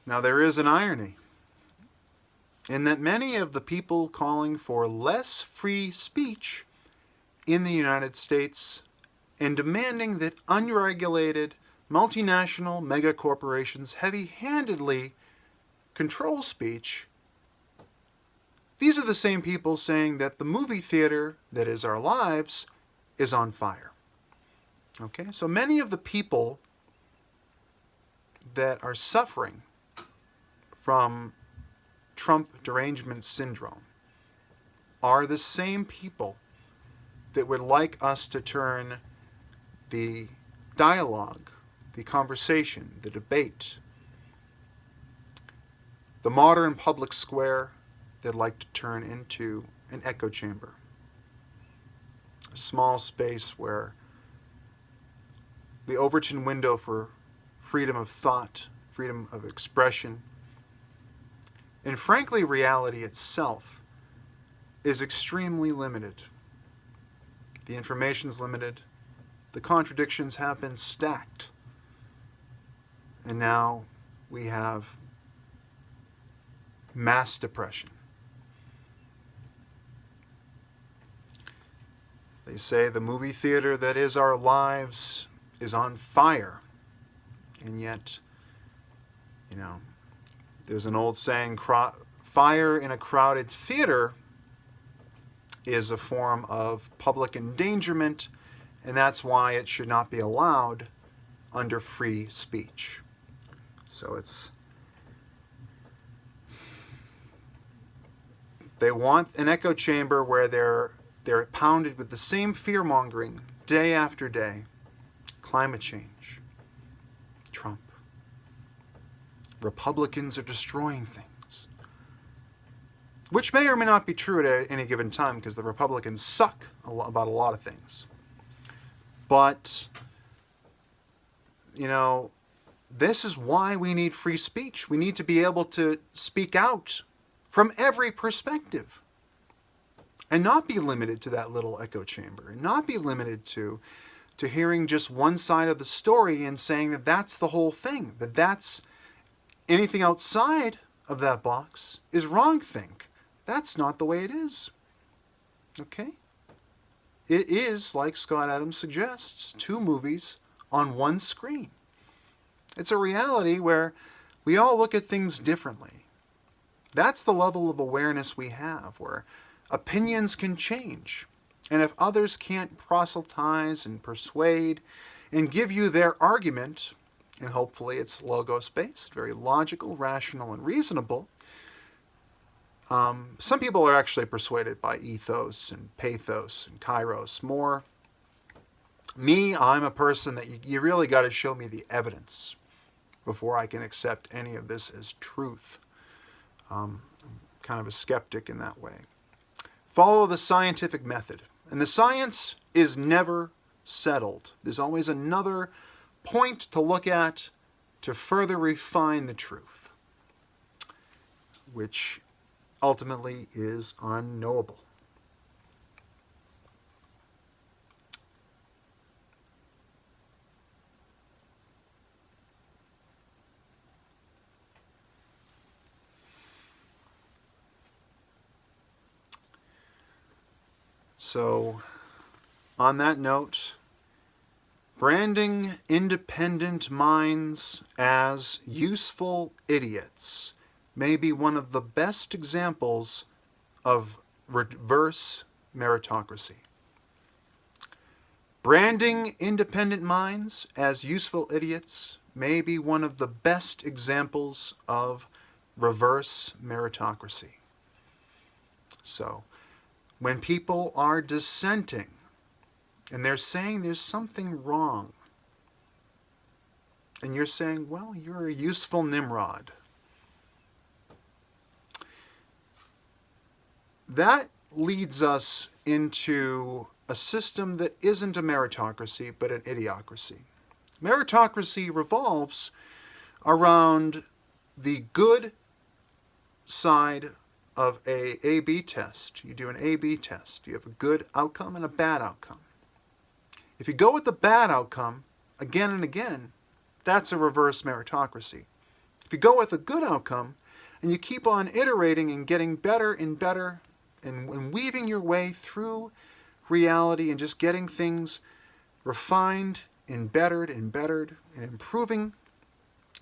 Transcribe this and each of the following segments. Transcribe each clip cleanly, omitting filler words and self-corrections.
Now, there is an irony in that many of the people calling for less free speech in the United States and demanding that unregulated multinational megacorporations heavy-handedly control speech, these are the same people saying that the movie theater that is our lives is on fire. Okay, so many of the people that are suffering from Trump derangement syndrome are the same people that would like us to turn the dialogue, the conversation, the debate, the modern public square, they'd like to turn into an echo chamber. A small space where the Overton window for freedom of thought, freedom of expression, and frankly, reality itself is extremely limited. The information's limited. The contradictions have been stacked. And now we have mass depression. They say the movie theater that is our lives is on fire. And yet, there's an old saying, fire in a crowded theater is a form of public endangerment, and that's why it should not be allowed under free speech. So they want an echo chamber where they're pounded with the same fear-mongering day after day. Climate change, Trump. Republicans are destroying things. Which may or may not be true at any given time, because the Republicans suck about a lot of things. But, this is why we need free speech. We need to be able to speak out from every perspective. And not be limited to that little echo chamber. And not be limited to hearing just one side of the story and saying that that's the whole thing. That's anything outside of that box is wrongthink. That's not the way it is. Okay? It is, like Scott Adams suggests, 2 movies on one screen. It's a reality where we all look at things differently. That's the level of awareness we have, where opinions can change. And if others can't proselytize and persuade and give you their argument, and hopefully it's logos-based, very logical, rational, and reasonable, some people are actually persuaded by ethos and pathos and kairos more. Me, I'm a person that you really got to show me the evidence before I can accept any of this as truth. I'm kind of a skeptic in that way. Follow the scientific method. And the science is never settled. There's always another point to look at to further refine the truth, which ultimately is unknowable. So, on that note, branding independent minds as useful idiots may be one of the best examples of reverse meritocracy. Branding independent minds as useful idiots may be one of the best examples of reverse meritocracy. So, when people are dissenting and they're saying there's something wrong, and you're saying, well, you're a useful Nimrod, that leads us into a system that isn't a meritocracy, but an idiocracy. Meritocracy revolves around the good side of a A-B test. You do an A-B test. You have a good outcome and a bad outcome. If you go with the bad outcome again and again, that's a reverse meritocracy. If you go with a good outcome and you keep on iterating and getting better and better and weaving your way through reality and just getting things refined and bettered and improving,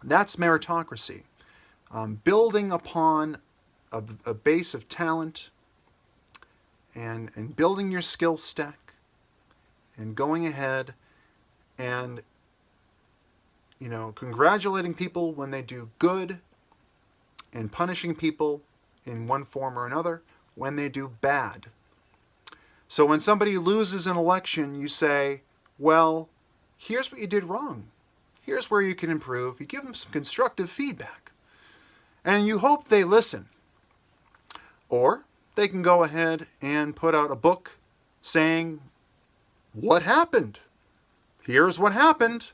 that's meritocracy. Building upon a base of talent and building your skill stack and going ahead and congratulating people when they do good and punishing people in one form or another when they do bad. So when somebody loses an election, you say, well, here's what you did wrong. Here's where you can improve. You give them some constructive feedback. And you hope they listen. Or they can go ahead and put out a book saying, what happened? Here's what happened.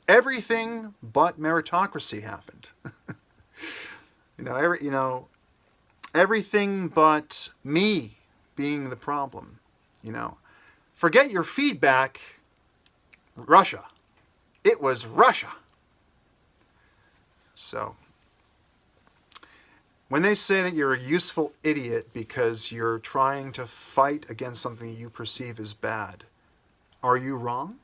Everything but meritocracy happened. Everything but me being the problem. Forget your feedback, Russia. It was Russia. So, when they say that you're a useful idiot because you're trying to fight against something you perceive as bad, are you wrong?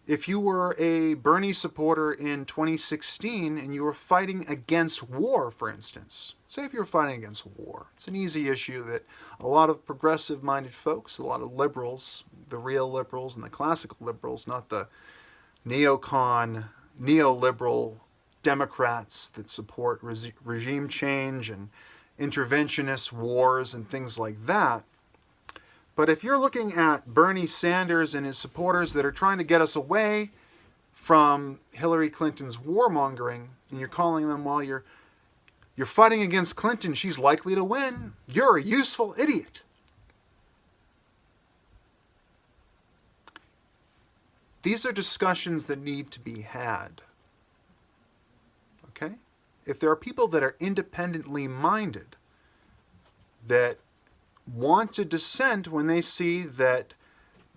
If you were a Bernie supporter in 2016 and you were fighting against war, for instance, say if you were fighting against war, it's an easy issue that a lot of progressive-minded folks, a lot of liberals, the real liberals and the classical liberals, not the neocon, neoliberal Democrats that support regime change and interventionist wars and things like that. But if you're looking at Bernie Sanders and his supporters that are trying to get us away from Hillary Clinton's warmongering, and you're calling them while you're fighting against Clinton, she's likely to win, you're a useful idiot. These are discussions that need to be had. Okay? If there are people that are independently minded, that want to dissent when they see that,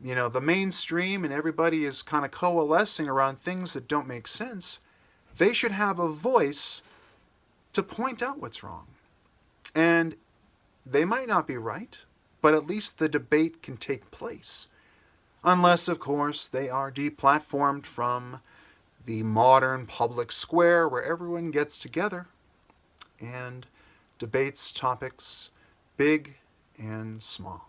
the mainstream and everybody is kind of coalescing around things that don't make sense, they should have a voice to point out what's wrong. And they might not be right, but at least the debate can take place. Unless, of course, they are deplatformed from the modern public square where everyone gets together and debates topics big and small.